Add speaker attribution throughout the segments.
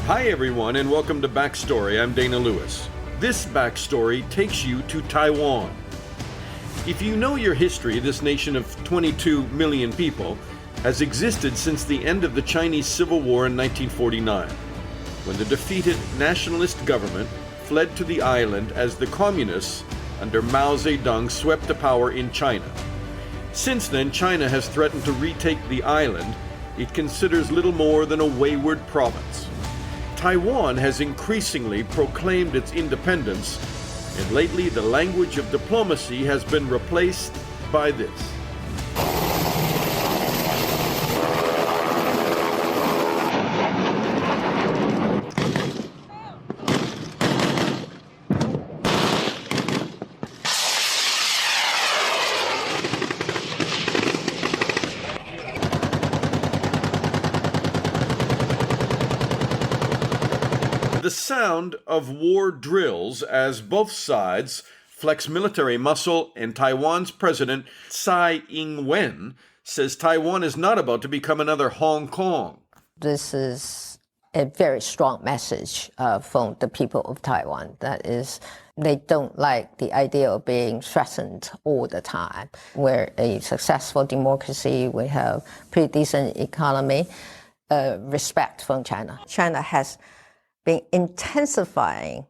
Speaker 1: Hi everyone, and welcome to Backstory. I'm Dana Lewis. This backstory takes you to Taiwan. If you know your history, this nation of 22 million people has existed since the end of the Chinese Civil War in 1949, when the defeated nationalist government fled to the island as the communists under Mao Zedong swept to power in China. Since then, China has threatened to retake the island it considers little more than a wayward province. Taiwan has increasingly proclaimed its independence, and lately the language of diplomacy has been replaced by this. The sound of war drills as both sides flex military muscle, and Taiwan's president Tsai Ing-wen says Taiwan is not about to become another Hong Kong.
Speaker 2: This is a very strong message from the people of Taiwan. That is, they don't like the idea of being threatened all the time. We're a successful democracy. We have pretty decent economy. Respect from China. China has been intensifying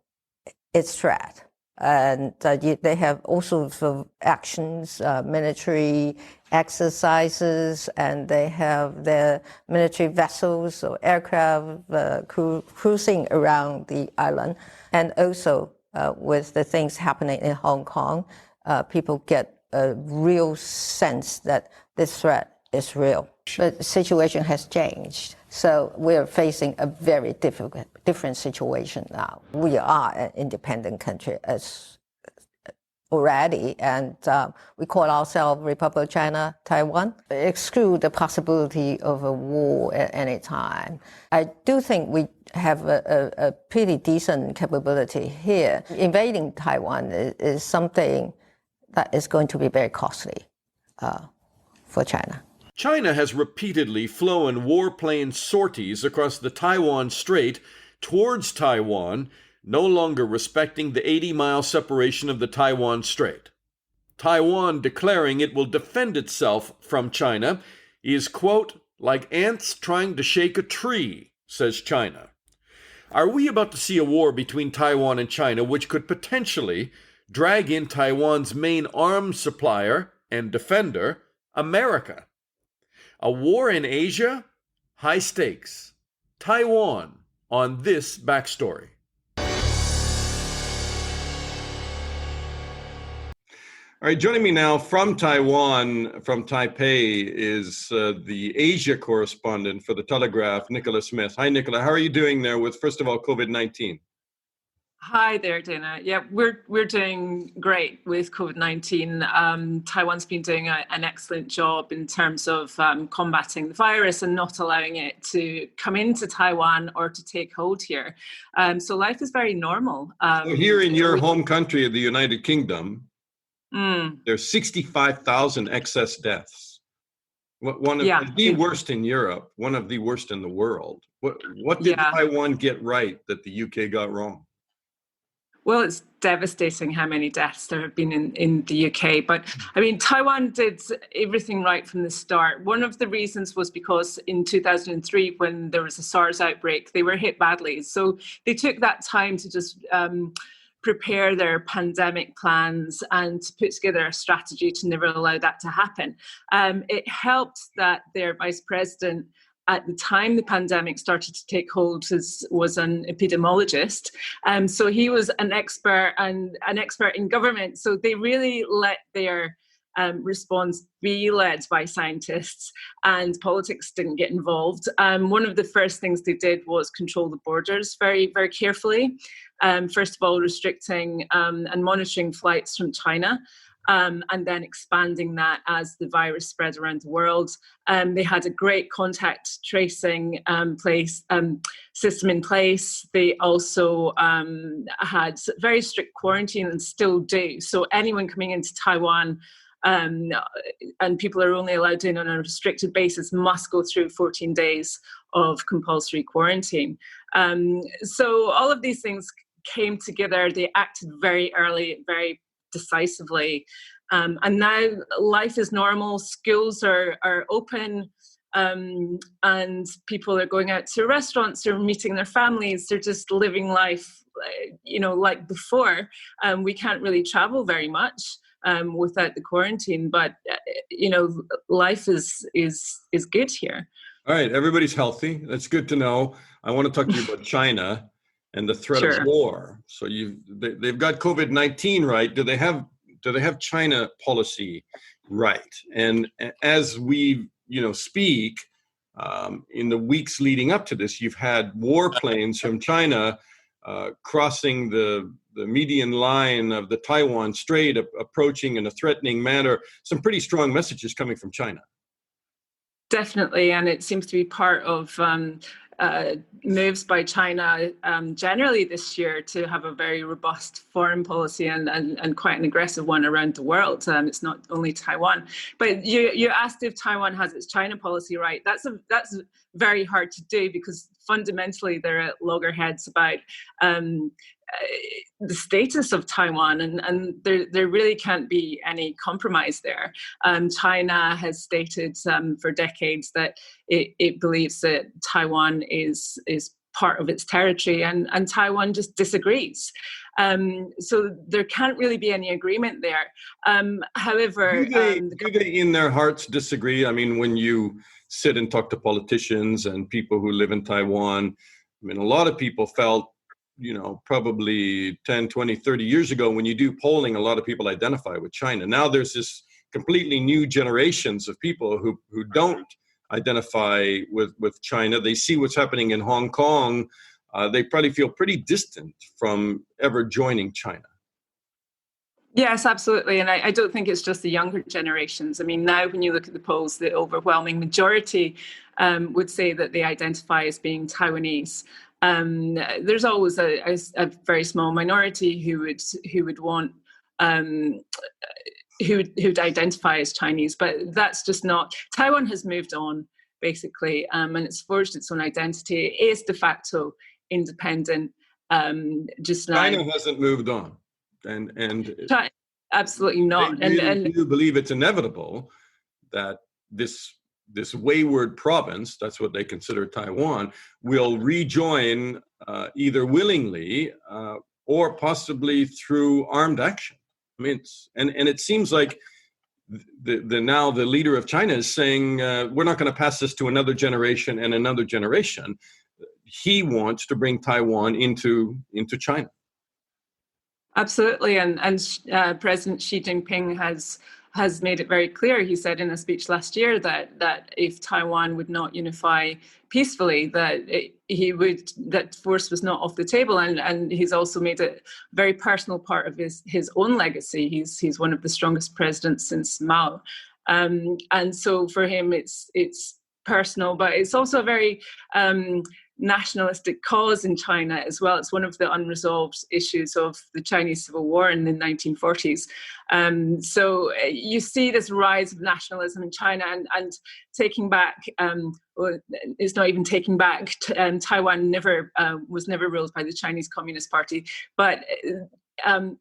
Speaker 2: its threat. And they have all sorts of actions, military exercises, and they have their military vessels or aircraft cruising around the island. And also with the things happening in Hong Kong, people get a real sense that this threat is real. But the situation has changed. So we're facing a very different situation now. We are an independent country already, and we call ourselves Republic of China-Taiwan. Exclude the possibility of a war at any time. I do think we have a pretty decent capability here. Invading Taiwan is something that is going to be very costly for China.
Speaker 1: China has repeatedly flown warplane sorties across the Taiwan Strait towards Taiwan, no longer respecting the 80-mile separation of the Taiwan Strait. Taiwan declaring it will defend itself from China is, quote, like ants trying to shake a tree, says China. Are we about to see a war between Taiwan and China which could potentially drag in Taiwan's main arms supplier and defender, America? A war in Asia? High stakes. Taiwan on this backstory. All right, joining me now from Taiwan, from Taipei, is the Asia correspondent for the Telegraph, Nicola Smith. Hi, Nicola. How are you doing there with, first of all, COVID-19?
Speaker 3: Hi there, Dana. Yeah, we're doing great with COVID-19. Taiwan's been doing an excellent job in terms of combating the virus and not allowing it to come into Taiwan or to take hold here. So life is very normal.
Speaker 1: So here in your home country of the United Kingdom, there's 65,000 excess deaths. One of the worst in Europe, one of the worst in the world. What did Taiwan get right that the UK got wrong?
Speaker 3: Well, it's devastating how many deaths there have been in the UK. But I mean, Taiwan did everything right from the start. One of the reasons was because in 2003, when there was a SARS outbreak, they were hit badly. So they took that time to just prepare their pandemic plans and to put together a strategy to never allow that to happen. It helped that their vice president, at the time the pandemic started to take hold, was an epidemiologist. So he was an expert in government. So they really let their response be led by scientists, and politics didn't get involved. One of the first things they did was control the borders very, very carefully. First of all, restricting and monitoring flights from China. And then expanding that as the virus spread around the world. They had a great contact tracing system in place. They also had very strict quarantine and still do. So anyone coming into Taiwan, and people are only allowed in on a restricted basis, must go through 14 days of compulsory quarantine. So all of these things came together. They acted very early, very decisively. And now life is normal. Schools are open. And people are going out to restaurants, they're meeting their families, they're just living life, like before. We can't really travel very much without the quarantine, but life is good here.
Speaker 1: All right, everybody's healthy. That's good to know. I want to talk to you about China and the threat of
Speaker 3: Sure.
Speaker 1: war. So they've got COVID-19 right. Do they have China policy right? And as we speak, in the weeks leading up to this, you've had warplanes from China crossing the median line of the Taiwan Strait, approaching in a threatening manner. Some pretty strong messages coming from China.
Speaker 3: Definitely, and it seems to be part of moves by China generally this year to have a very robust foreign policy and quite an aggressive one around the world. It's not only Taiwan. But you asked if Taiwan has its China policy right. That's very hard to do because fundamentally they're at loggerheads about the status of Taiwan, and there really can't be any compromise there. China has stated for decades that it believes that Taiwan is part of its territory, and Taiwan just disagrees. So there can't really be any agreement there. However,
Speaker 1: do they in their hearts disagree? I mean, when you sit and talk to politicians and people who live in Taiwan, I mean, a lot of people felt, probably 10, 20, 30 years ago, when you do polling, a lot of people identify with China. Now there's this completely new generations of people who don't identify with China. They see what's happening in Hong Kong. They probably feel pretty distant from ever joining China.
Speaker 3: Yes, absolutely. And I don't think it's just the younger generations. I mean, now when you look at the polls, the overwhelming majority would say that they identify as being Taiwanese. There's always a very small minority who would want who'd identify as Chinese, but that's just not. Taiwan has moved on basically, and it's forged its own identity. It is de facto independent just now.
Speaker 1: China hasn't moved on, and
Speaker 3: China, absolutely not.
Speaker 1: And you believe it's inevitable that this wayward province, that's what they consider Taiwan, will rejoin either willingly or possibly through armed action. I mean, and it seems like now the leader of China is saying we're not going to pass this to another generation and another generation. He wants to bring Taiwan into China.
Speaker 3: Absolutely, and President Xi Jinping has made it very clear. He said in a speech last year that if Taiwan would not unify peacefully, that force was not off the table, and he's also made it a very personal part of his own legacy. He's one of the strongest presidents since Mao, and so for him it's personal, but it's also a very nationalistic cause in China as well. It's one of the unresolved issues of the Chinese Civil War in the 1940s. So you see this rise of nationalism in China and taking back, well, it's not even taking back, Taiwan was never ruled by the Chinese Communist Party, but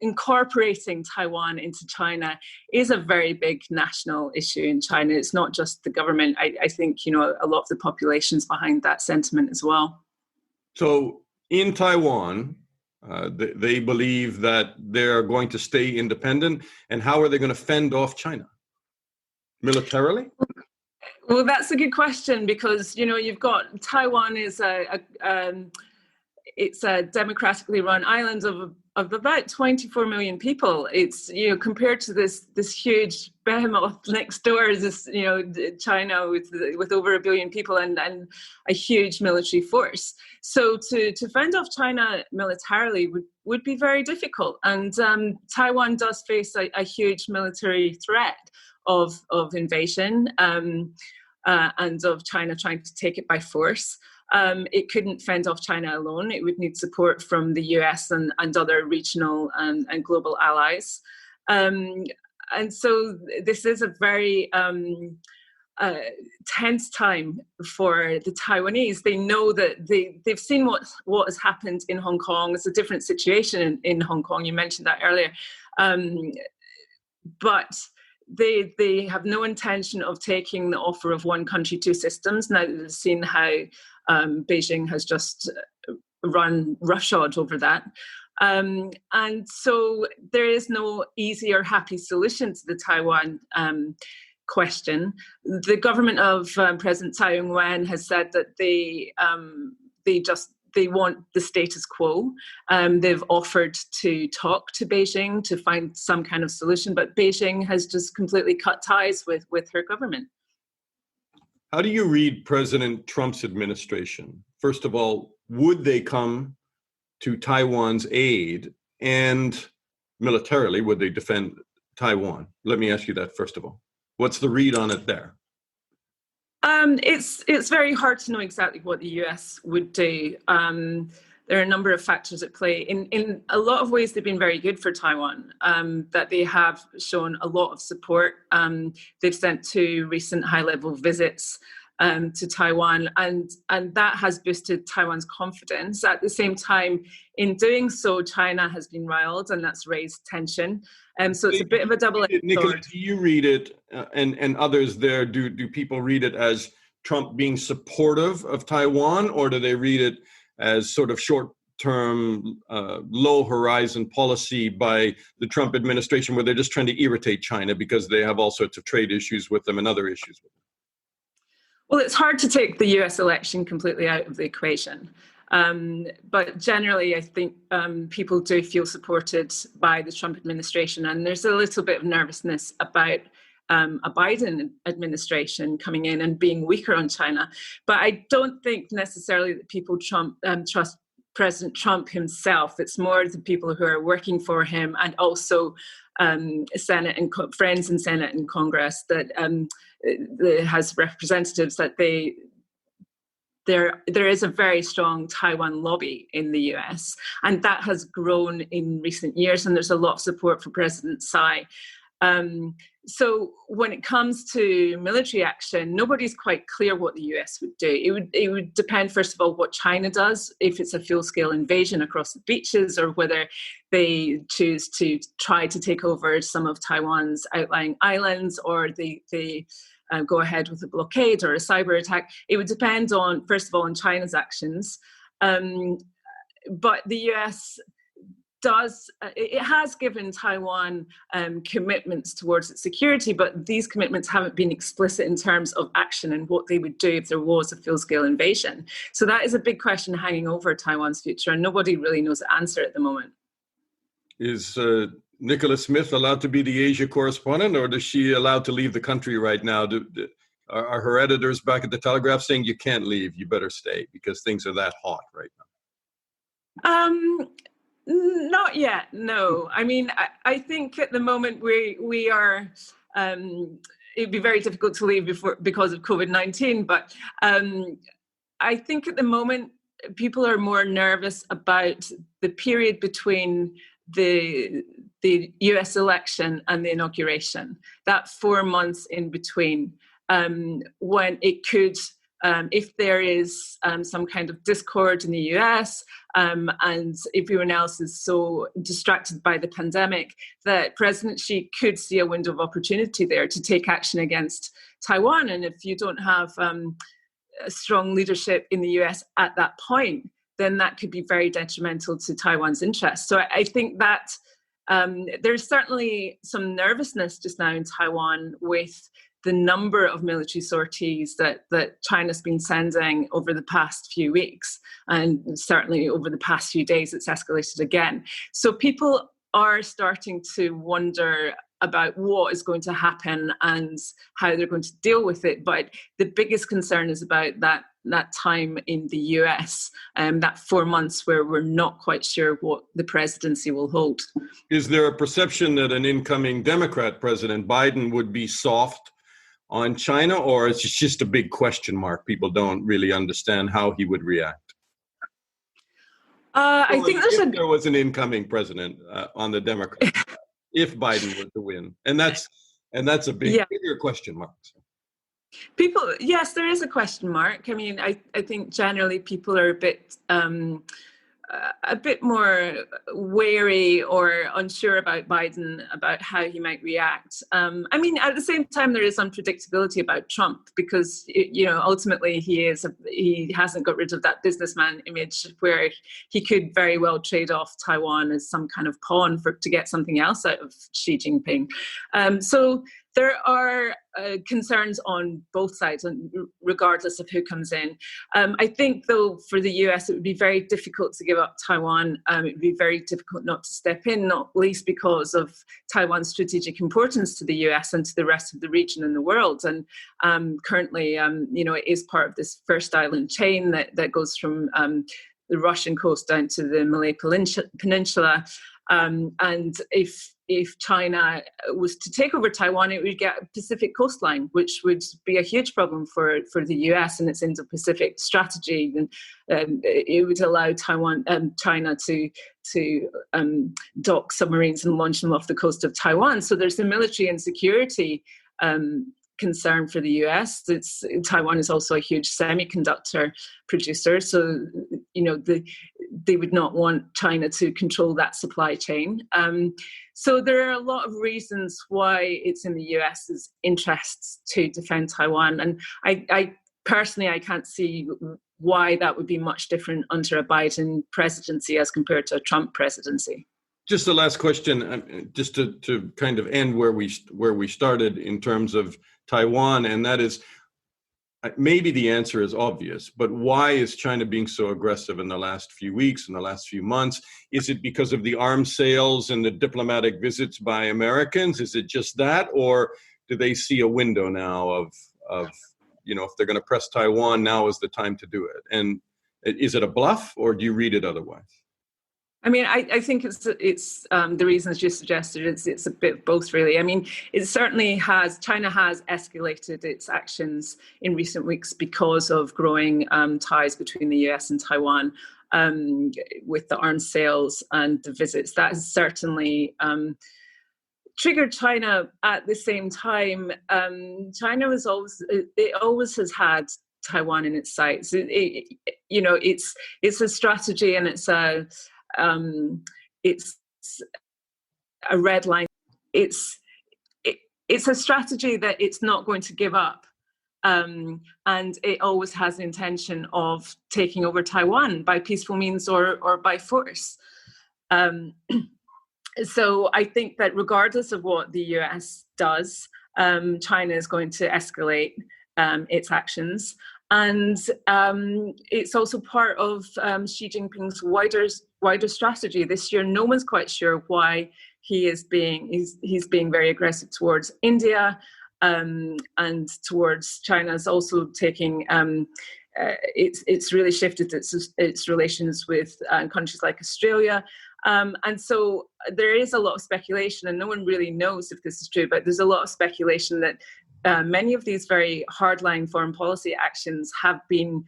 Speaker 3: incorporating Taiwan into China is a very big national issue in China. It's not just the government. I think, a lot of the population's behind that sentiment as well. So
Speaker 1: in Taiwan, they believe that they're going to stay independent. And how are they going to fend off China? Militarily?
Speaker 3: Well, that's a good question because, you've got Taiwan is it's a democratically run island of about 24 million people. It's, compared to this huge behemoth next door is this, China with over 1 billion people and a huge military force. So to fend off China militarily would be very difficult. And Taiwan does face a huge military threat of invasion and of China trying to take it by force. It couldn't fend off China alone. It would need support from the US and other regional and global allies. And so this is a very tense time for the Taiwanese. They know that they've seen what has happened in Hong Kong. It's a different situation in Hong Kong. You mentioned that earlier. But they have no intention of taking the offer of one country, two systems. Now they've seen how Beijing has just run roughshod over that. And so there is no easy or happy solution to the Taiwan question. The government of President Tsai Ing-wen has said that they want the status quo. They've offered to talk to Beijing to find some kind of solution, but Beijing has just completely cut ties with her government.
Speaker 1: How do you read President Trump's administration? First of all, would they come to Taiwan's aid, and militarily, would they defend Taiwan? Let me ask you that first of all. What's the read on it there?
Speaker 3: It's very hard to know exactly what the US would do. There are a number of factors at play. In a lot of ways, they've been very good for Taiwan, that they have shown a lot of support. They've sent 2 recent high-level visits to Taiwan, and that has boosted Taiwan's confidence. At the same time, in doing so, China has been riled, and that's raised tension. So it's a bit of a double-edged sword.
Speaker 1: Nicola, do you read it, and others there, do people read it as Trump being supportive of Taiwan, or do they read it as sort of short-term, low-horizon policy by the Trump administration, where they're just trying to irritate China because they have all sorts of trade issues with them and other issues with them?
Speaker 3: Well, it's hard to take the US election completely out of the equation. But generally, I think people do feel supported by the Trump administration, and there's a little bit of nervousness about a Biden administration coming in and being weaker on China. But I don't think necessarily that people trust President Trump himself. It's more the people who are working for him, and also Senate and friends in Senate and Congress that has representatives that there is a very strong Taiwan lobby in the US, and that has grown in recent years, and there's a lot of support for President Tsai. So when it comes to military action, nobody's quite clear what the US would do. It would depend, first of all, what China does, if it's a full-scale invasion across the beaches, or whether they choose to try to take over some of Taiwan's outlying islands, or they go ahead with a blockade or a cyber attack. It would depend on, first of all, on China's actions. But the US it has given Taiwan commitments towards its security, but these commitments haven't been explicit in terms of action and what they would do if there was a full-scale invasion. So that is a big question hanging over Taiwan's future, and nobody really knows the answer at the moment.
Speaker 1: Is Nicola Smith allowed to be the Asia correspondent, or is she allowed to leave the country right now? Are her editors back at the Telegraph saying you can't leave, you better stay, because things are that hot right now?
Speaker 3: Not yet, no. I mean, I think at the moment we are, it'd be very difficult to leave because of COVID-19, but I think at the moment people are more nervous about the period between the US election and the inauguration, that 4 months in between, when it could, if there is some kind of discord in the US, and everyone else is so distracted by the pandemic, that President Xi could see a window of opportunity there to take action against Taiwan. And if you don't have a strong leadership in the US at that point, then that could be very detrimental to Taiwan's interests. So I think that there's certainly some nervousness just now in Taiwan with the number of military sorties that China's been sending over the past few weeks, and certainly over the past few days, it's escalated again. So people are starting to wonder about what is going to happen and how they're going to deal with it. But the biggest concern is about that time in the US, that 4 months where we're not quite sure what the presidency will hold.
Speaker 1: Is there a perception that an incoming Democrat President Biden would be soft on China, or it's just a big question mark? People don't really understand how he would react.
Speaker 3: I think
Speaker 1: there was an incoming president on the Democrat side, if Biden were to win, and that's a bigger question mark.
Speaker 3: Yes, there is a question mark. I mean, I think generally people are a bit more wary or unsure about Biden, about how he might react. I mean, at the same time, there is unpredictability about Trump because, ultimately he hasn't got rid of that businessman image where he could very well trade off Taiwan as some kind of pawn to get something else out of Xi Jinping. So there are concerns on both sides, regardless of who comes in. I think, though, for the US, it would be very difficult to give up Taiwan. It would be very difficult not to step in, not least because of Taiwan's strategic importance to the US and to the rest of the region and the world. And currently, it is part of this first island chain that goes from the Russian coast down to the Malay Peninsula. And if China was to take over Taiwan, it would get a Pacific coastline, which would be a huge problem for the US and its Indo-Pacific strategy. And it would allow China to dock submarines and launch them off the coast of Taiwan. So there's a military and security concern for the US. Taiwan is also a huge semiconductor producer, so they would not want China to control that supply chain. So there are a lot of reasons why it's in the US's interests to defend Taiwan, and I personally can't see why that would be much different under a Biden presidency as compared to a Trump presidency.
Speaker 1: Just the last question, just to kind of end where we started in terms of Taiwan, and that is, maybe the answer is obvious, but why is China being so aggressive in the last few weeks, in the last few months? Is it because of the arms sales and the diplomatic visits by Americans? Is it just that, or do they see a window now of if they're going to press Taiwan, now is the time to do it? And is it a bluff, or do you read it otherwise?
Speaker 3: I mean, I think it's the reasons you suggested. It's a bit of both, really. I mean, China has escalated its actions in recent weeks because of growing ties between the US and Taiwan with the arms sales and the visits. That has certainly triggered China. At the same time, China always has had Taiwan in its sights. It's a strategy, and it's a red line. It's a strategy that it's not going to give up, and it always has the intention of taking over Taiwan by peaceful means or by force. So I think that regardless of what the US does, China is going to escalate its actions. And it's also part of Xi Jinping's wider strategy this year. No one's quite sure why he's being very aggressive towards India and towards China's also taking. It's really shifted its relations with countries like Australia. And so there is a lot of speculation, and no one really knows if this is true, but there's a lot of speculation that many of these very hardline foreign policy actions have been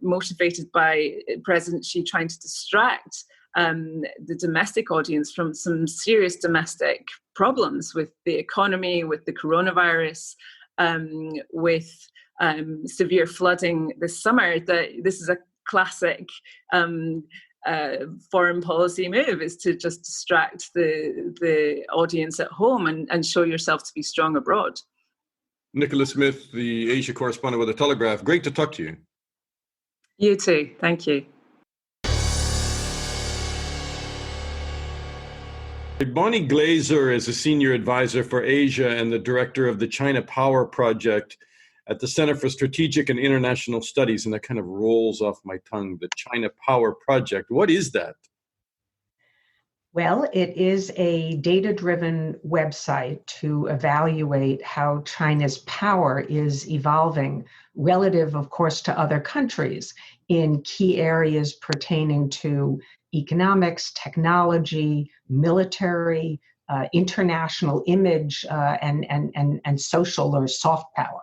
Speaker 3: motivated by President Xi trying to distract the domestic audience from some serious domestic problems with the economy, with the coronavirus, with severe flooding this summer. This is a classic foreign policy move, is to just distract the audience at home and show yourself to be strong abroad.
Speaker 1: Nicola Smith, the Asia correspondent with the Telegraph. Great to talk to you.
Speaker 3: You too. Thank you.
Speaker 1: Bonnie Glaser is a senior advisor for Asia and the director of the China Power Project at the Center for Strategic and International Studies. And that kind of rolls off my tongue, the China Power Project. What is that?
Speaker 4: Well, it is a data-driven website to evaluate how China's power is evolving relative, of course, to other countries in key areas pertaining to economics, technology, military, international image, and social or soft power.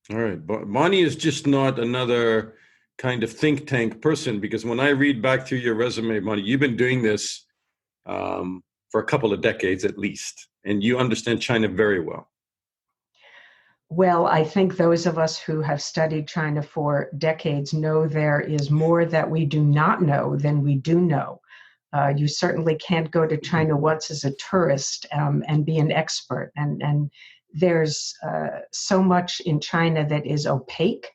Speaker 1: All right. Bonnie is just not another kind of think tank person, because when I read back through your resume, Bonnie, you've been doing this for a couple of decades at least, and you understand China very well.
Speaker 4: Well, I think those of us who have studied China for decades know there is more that we do not know than we do know. You certainly can't go to China once as a tourist and be an expert. And there's so much in China that is opaque,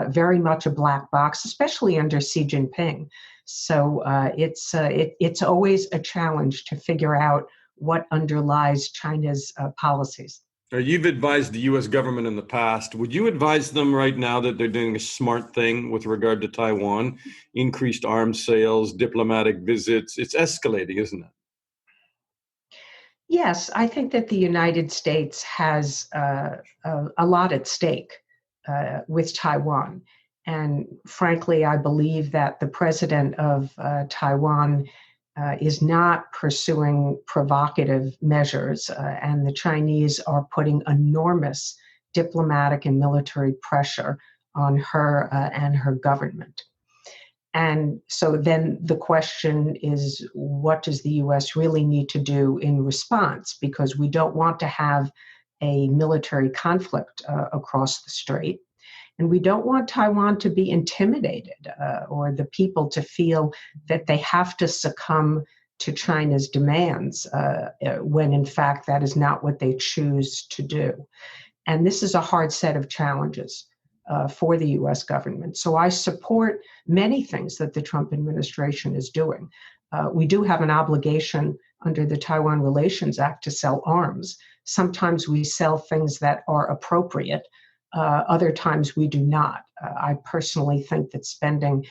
Speaker 4: very much a black box, especially under Xi Jinping. So it's always a challenge to figure out what underlies China's policies.
Speaker 1: You've advised the U.S. government in the past. Would you advise them right now that they're doing a smart thing with regard to Taiwan? Increased arms sales, diplomatic visits. It's escalating, isn't it?
Speaker 4: Yes, I think that the United States has a lot at stake with Taiwan. And frankly, I believe that the president of Taiwan is not pursuing provocative measures, and the Chinese are putting enormous diplomatic and military pressure on her and her government. And so then the question is, what does the US really need to do in response? Because we don't want to have a military conflict across the strait. And we don't want Taiwan to be intimidated or the people to feel that they have to succumb to China's demands when in fact that is not what they choose to do. And this is a hard set of challenges for the US government. So I support many things that the Trump administration is doing. We do have an obligation under the Taiwan Relations Act to sell arms. Sometimes we sell things that are appropriate. Other times we do not. I personally think that spending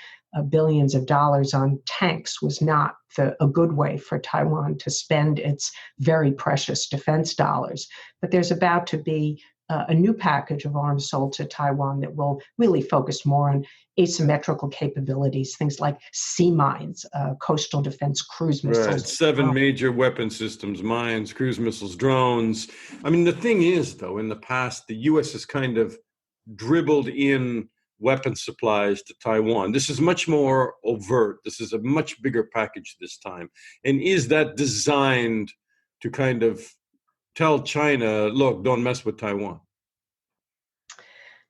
Speaker 4: billions of dollars on tanks was not a good way for Taiwan to spend its very precious defense dollars. But there's about to be a new package of arms sold to Taiwan that will really focus more on asymmetrical capabilities, things like sea mines, coastal defense cruise missiles.
Speaker 1: Right. 7 major weapon systems, mines, cruise missiles, drones. I mean, the thing is, though, in the past, the U.S. has kind of dribbled in weapon supplies to Taiwan. This is much more overt. This is a much bigger package this time. And is that designed to kind of tell China, look, don't mess with Taiwan?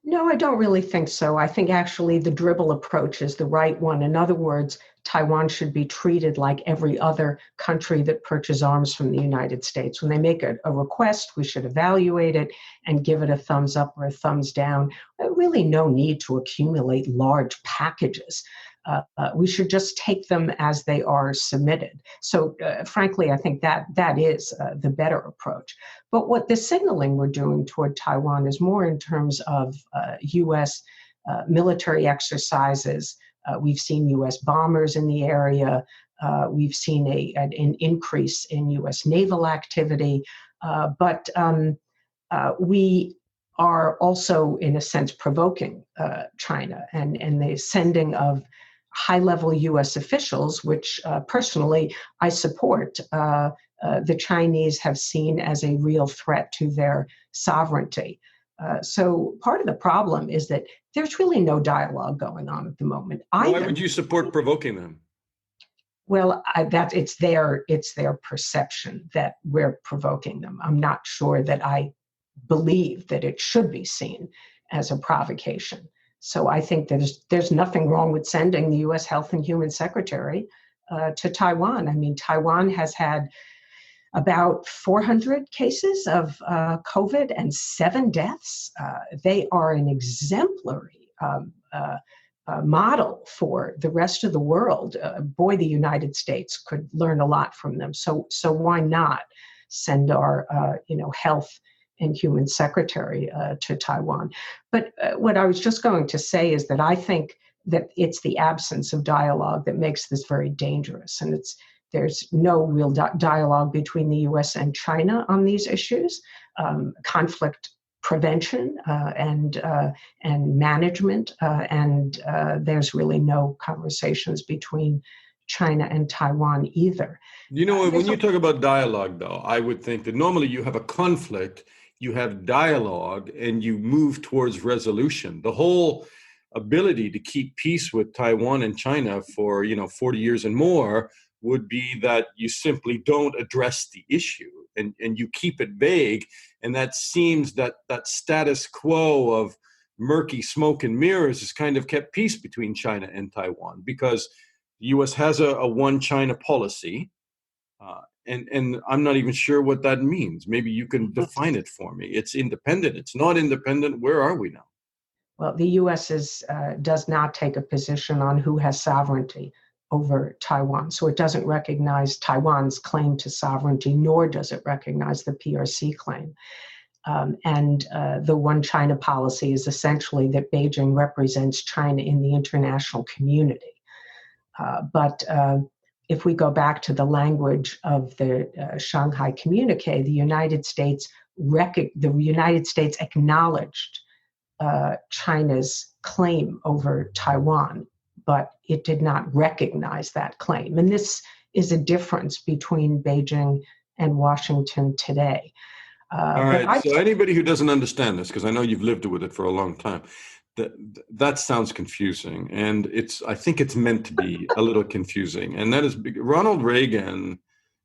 Speaker 4: No, I don't really think so. I think actually the dribble approach is the right one. In other words, Taiwan should be treated like every other country that purchases arms from the United States. When they make a request, we should evaluate it and give it a thumbs up or a thumbs down. Really no need to accumulate large packages. We should just take them as they are submitted. So frankly, I think that is the better approach. But what the signaling we're doing toward Taiwan is more in terms of U.S. Military exercises. We've seen U.S. bombers in the area. We've seen an increase in U.S. naval activity. But we are also, in a sense, provoking China and the sending of high-level U.S. officials, which personally I support. The Chinese have seen as a real threat to their sovereignty. So part of the problem is that there's really no dialogue going on at the moment.
Speaker 1: Why would you support provoking them?
Speaker 4: Well, it's their perception that we're provoking them. I'm not sure that I believe that it should be seen as a provocation. So I think there's nothing wrong with sending the U.S. Health and Human Secretary to Taiwan. I mean, Taiwan has had about 400 cases of COVID and 7 deaths. They are an exemplary model for the rest of the world. Boy, the United States could learn a lot from them. So why not send our health and human secretary to Taiwan? But what I was just going to say is that I think that it's the absence of dialogue that makes this very dangerous. And there's no real dialogue between the U.S. and China on these issues. Conflict prevention and management, and there's really no conversations between China and Taiwan either.
Speaker 1: You know, when you talk about dialogue, though, I would think that normally you have a conflict, you have dialogue, and you move towards resolution. The whole ability to keep peace with Taiwan and China for 40 years and more would be that you simply don't address the issue. and you keep it vague. And that seems that status quo of murky smoke and mirrors has kind of kept peace between China and Taiwan, because the U.S. has a one China policy. And I'm not even sure what that means. Maybe you can define it for me. It's independent. It's not independent. Where are we now?
Speaker 4: Well, the U.S. does not take a position on who has sovereignty over Taiwan. So it doesn't recognize Taiwan's claim to sovereignty, nor does it recognize the PRC claim. And the one China policy is essentially that Beijing represents China in the international community. But if we go back to the language of the Shanghai Communique, the United States acknowledged China's claim over Taiwan, but it did not recognize that claim. And this is a difference between Beijing and Washington today.
Speaker 1: All right. So anybody who doesn't understand this, because I know you've lived with it for a long time, that sounds confusing, and I think it's meant to be a little confusing. And that is, Ronald Reagan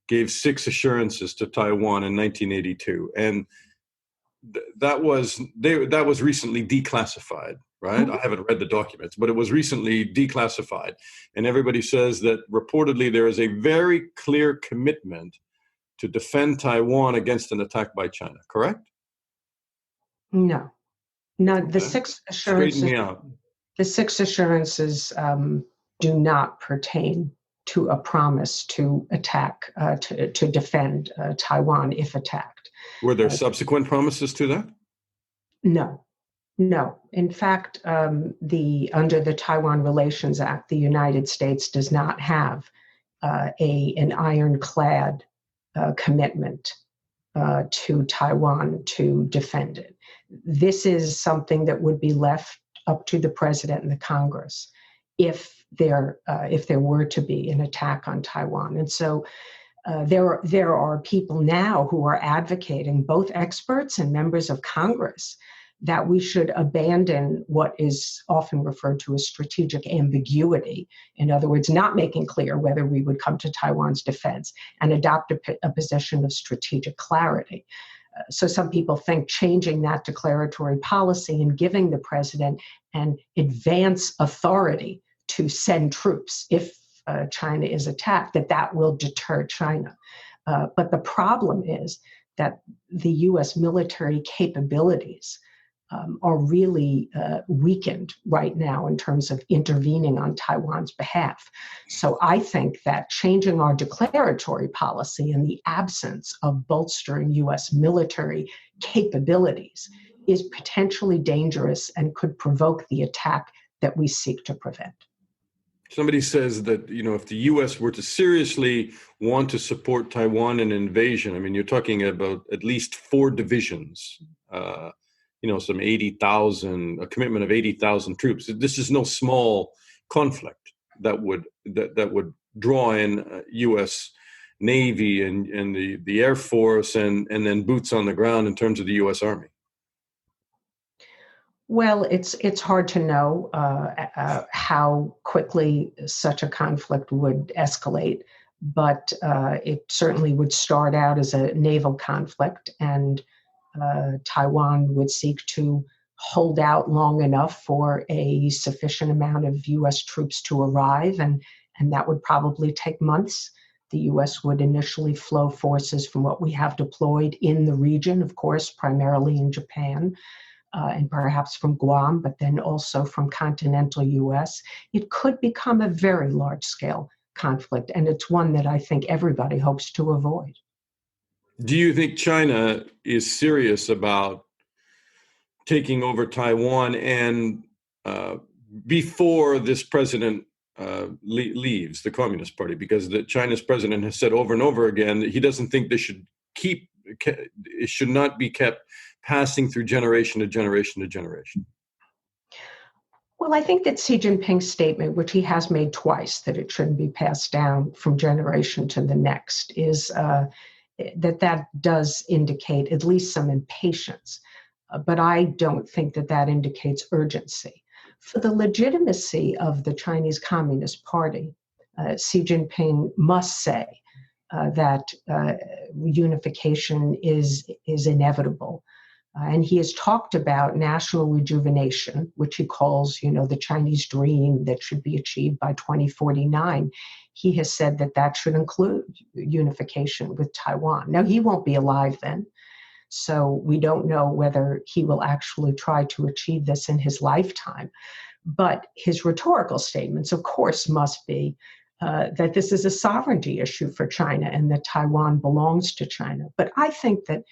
Speaker 1: gave 6 assurances to Taiwan in 1982, and that was recently declassified, right? I haven't read the documents, but it was recently declassified, and everybody says that reportedly there is a very clear commitment to defend Taiwan against an attack by China. Correct?
Speaker 4: No.
Speaker 1: Okay.
Speaker 4: The 6
Speaker 1: Straighten me out.
Speaker 4: The 6 assurances do not pertain to a promise to attack, to defend Taiwan if attacked.
Speaker 1: Were there subsequent promises to that?
Speaker 4: No. In fact, under the Taiwan Relations Act, the United States does not have an ironclad commitment to Taiwan to defend it. This is something that would be left up to the president and the Congress if there were to be an attack on Taiwan. And so there are people now who are advocating, both experts and members of Congress, that we should abandon what is often referred to as strategic ambiguity. In other words, not making clear whether we would come to Taiwan's defense, and adopt a position of strategic clarity. So some people think changing that declaratory policy and giving the president an advance authority to send troops if China is attacked, that will deter China. But the problem is that the U.S. military capabilities are really weakened right now in terms of intervening on Taiwan's behalf. So I think that changing our declaratory policy in the absence of bolstering U.S. military capabilities is potentially dangerous and could provoke the attack that we seek to prevent.
Speaker 1: Somebody says that, if the U.S. were to seriously want to support Taiwan in an invasion, I mean, you're talking about at least 4 divisions, some 80,000, a commitment of 80,000 troops. This is no small conflict that would draw in U.S. Navy and the Air Force and then boots on the ground in terms of the U.S. Army.
Speaker 4: Well, it's hard to know how quickly such a conflict would escalate, but it certainly would start out as a naval conflict, and Taiwan would seek to hold out long enough for a sufficient amount of U.S. troops to arrive, and that would probably take months. The U.S. would initially flow forces from what we have deployed in the region, of course, primarily in Japan, and perhaps from Guam, but then also from continental U.S. It could become a very large-scale conflict, and it's one that I think everybody hopes to avoid.
Speaker 1: Do you think China is serious about taking over Taiwan, and before this president leaves the Communist Party? Because China's president has said over and over again that he doesn't think it should not be kept passing through generation to generation to generation.
Speaker 4: Well, I think that Xi Jinping's statement, which he has made twice, that it shouldn't be passed down from generation to the next, is that does indicate at least some impatience. But I don't think that indicates urgency. For the legitimacy of the Chinese Communist Party, Xi Jinping must say that unification is inevitable. And he has talked about national rejuvenation, which he calls, the Chinese dream that should be achieved by 2049. He has said that that should include unification with Taiwan. Now, he won't be alive then, so we don't know whether he will actually try to achieve this in his lifetime. But his rhetorical statements, of course, must be that this is a sovereignty issue for China and that Taiwan belongs to China. But I think that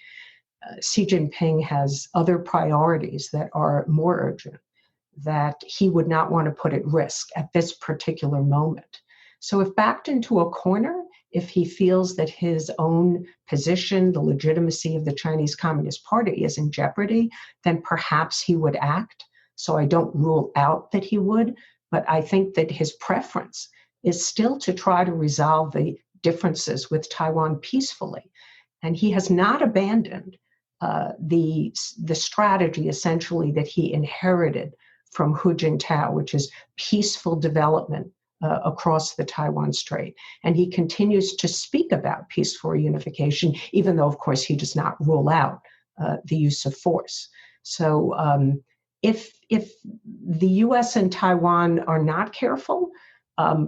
Speaker 4: Xi Jinping has other priorities that are more urgent, that he would not want to put at risk at this particular moment. So if backed into a corner, if he feels that his own position, the legitimacy of the Chinese Communist Party is in jeopardy, then perhaps he would act. So I don't rule out that he would, but I think that his preference is still to try to resolve the differences with Taiwan peacefully. And he has not abandoned the strategy essentially that he inherited from Hu Jintao, which is peaceful development across the Taiwan Strait. And he continues to speak about peaceful reunification, even though, of course, he does not rule out the use of force. So if the U.S. and Taiwan are not careful,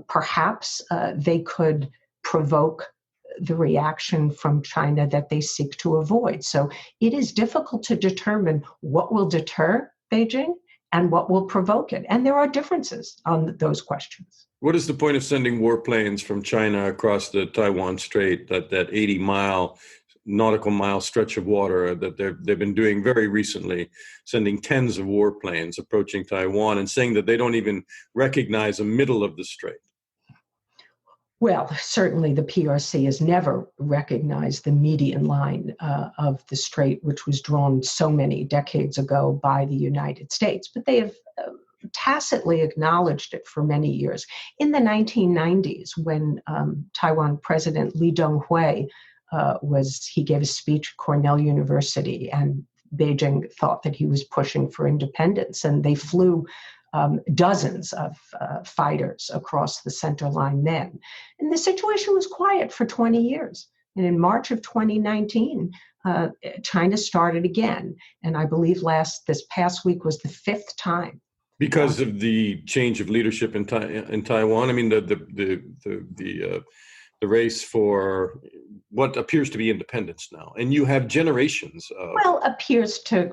Speaker 4: perhaps they could provoke the reaction from China that they seek to avoid. So it is difficult to determine what will deter Beijing and what will provoke it. And there are differences on those questions.
Speaker 1: What is the point of sending warplanes from China across the Taiwan Strait, that 80-mile nautical mile stretch of water that they've been doing very recently, sending tens of warplanes approaching Taiwan and saying that they don't even recognize the middle of the strait?
Speaker 4: Well, certainly the PRC has never recognized the median line of the strait, which was drawn so many decades ago by the United States, but they have tacitly acknowledged it for many years. In the 1990s, when Taiwan President Lee Teng-hui he gave a speech at Cornell University, and Beijing thought that he was pushing for independence, and they flew dozens of fighters across the center line then. And the situation was quiet for 20 years. And in March of 2019, China started again. And I believe this past week was the fifth time.
Speaker 1: Because of the change of leadership in Taiwan. I mean, the race for what appears to be independence now, and you have generations of...
Speaker 4: appears to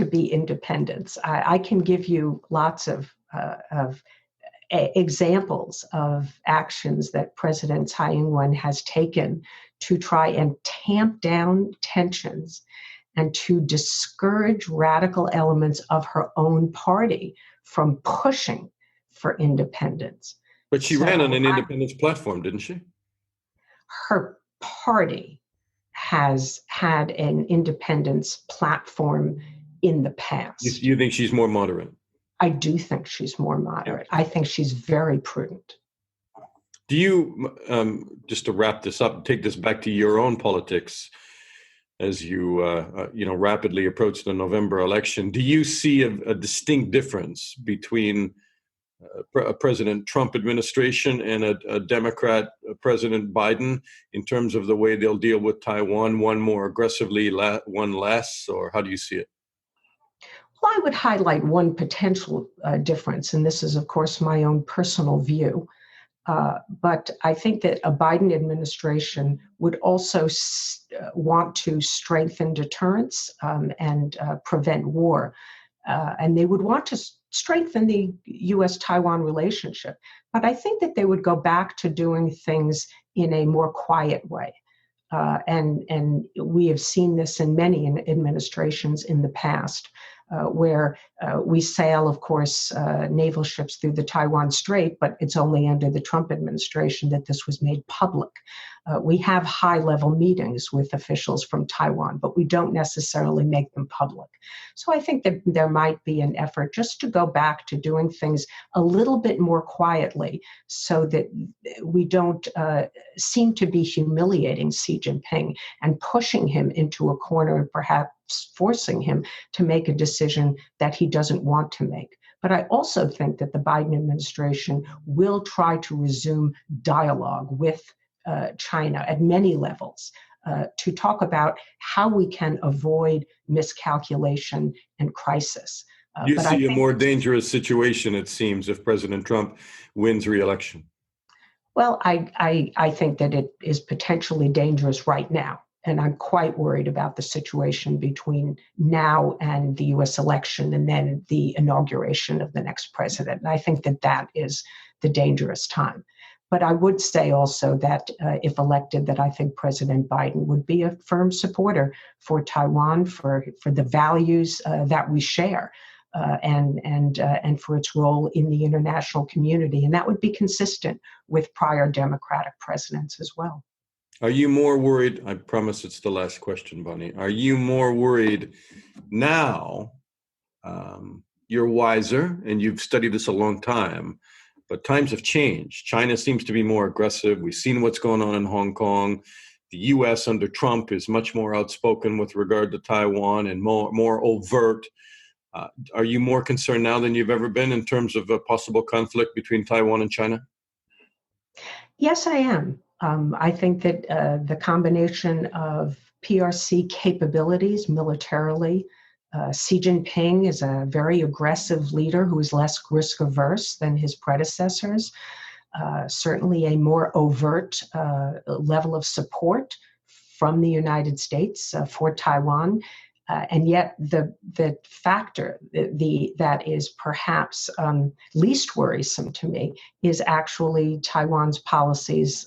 Speaker 4: be independence. I can give you lots of examples of actions that President Tsai Ing-wen has taken to try and tamp down tensions and to discourage radical elements of her own party from pushing for independence.
Speaker 1: But she ran on an independence platform, didn't she?
Speaker 4: Her party has had an independence platform in the past.
Speaker 1: You think she's more moderate?
Speaker 4: I do think she's more moderate. I think she's very prudent.
Speaker 1: Do you, just to wrap this up, take this back to your own politics as you rapidly approach the November election, do you see a distinct difference between a President Trump administration and a Democrat President Biden in terms of the way they'll deal with Taiwan, one more aggressively, one less, or how do you see it?
Speaker 4: Well, I would highlight one potential difference, and this is, of course, my own personal view. But I think that a Biden administration would also want to strengthen deterrence and prevent war. And they would want to strengthen the U.S.-Taiwan relationship. But I think that they would go back to doing things in a more quiet way. And we have seen this in many administrations in the past, where we sail, of course, naval ships through the Taiwan Strait, but it's only under the Trump administration that this was made public. We have high-level meetings with officials from Taiwan, but we don't necessarily make them public. So I think that there might be an effort just to go back to doing things a little bit more quietly so that we don't seem to be humiliating Xi Jinping and pushing him into a corner and perhaps forcing him to make a decision that he doesn't want to make. But I also think that the Biden administration will try to resume dialogue with China at many levels to talk about how we can avoid miscalculation and crisis.
Speaker 1: You
Speaker 4: But
Speaker 1: see a more dangerous situation, it seems, if President Trump wins re-election.
Speaker 4: Well, I think that it is potentially dangerous right now. And I'm quite worried about the situation between now and the US election and then the inauguration of the next president. And I think that that is the dangerous time. But I would say also that if elected, that I think President Biden would be a firm supporter for Taiwan, for the values that we share. And for its role in the international community. And that would be consistent with prior Democratic presidents as well.
Speaker 1: Are you more worried? I promise it's the last question, Bonnie. Are you more worried now? You're wiser and you've studied this a long time, but times have changed. China seems to be more aggressive. We've seen what's going on in Hong Kong. The U.S. under Trump is much more outspoken with regard to Taiwan and more overt. Are you more concerned now than you've ever been in terms of a possible conflict between Taiwan and China?
Speaker 4: Yes, I am. I think that the combination of PRC capabilities militarily, Xi Jinping is a very aggressive leader who is less risk averse than his predecessors, certainly a more overt level of support from the United States for Taiwan. And yet the factor that is perhaps least worrisome to me is actually Taiwan's policies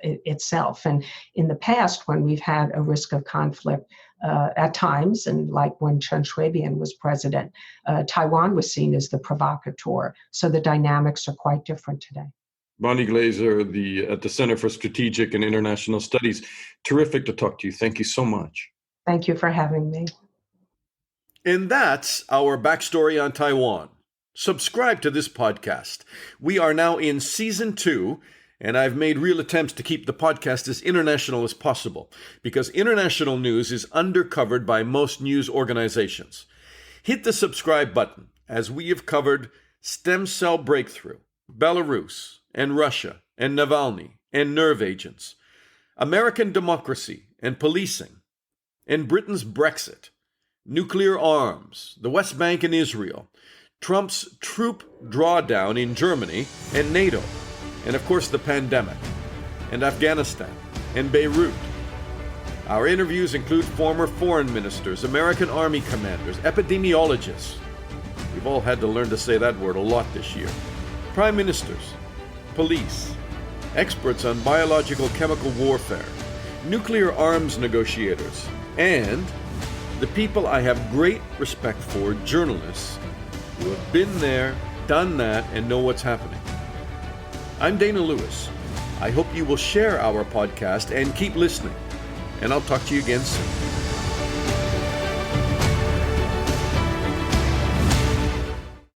Speaker 4: itself. And in the past, when we've had a risk of conflict at times, and like when Chen Shui-bian was president, Taiwan was seen as the provocateur. So the dynamics are quite different today.
Speaker 1: Bonnie Glaser, at the Center for Strategic and International Studies. Terrific to talk to you. Thank you so much.
Speaker 4: Thank you for having me.
Speaker 1: And that's our backstory on Taiwan. Subscribe to this podcast. We are now in season 2, and I've made real attempts to keep the podcast as international as possible because international news is undercovered by most news organizations. Hit the subscribe button as we have covered stem cell breakthrough, Belarus and Russia and Navalny and nerve agents, American democracy and policing, and Britain's Brexit, nuclear arms, the West Bank and Israel, Trump's troop drawdown in Germany and NATO, and of course the pandemic, and Afghanistan, and Beirut. Our interviews include former foreign ministers, American army commanders, epidemiologists. We've all had to learn to say that word a lot this year. Prime ministers, police, experts on biological chemical warfare, nuclear arms negotiators, and the people I have great respect for, journalists who have been there, done that, and know what's happening. I'm Dana Lewis. I hope you will share our podcast and keep listening. And I'll talk to you again soon.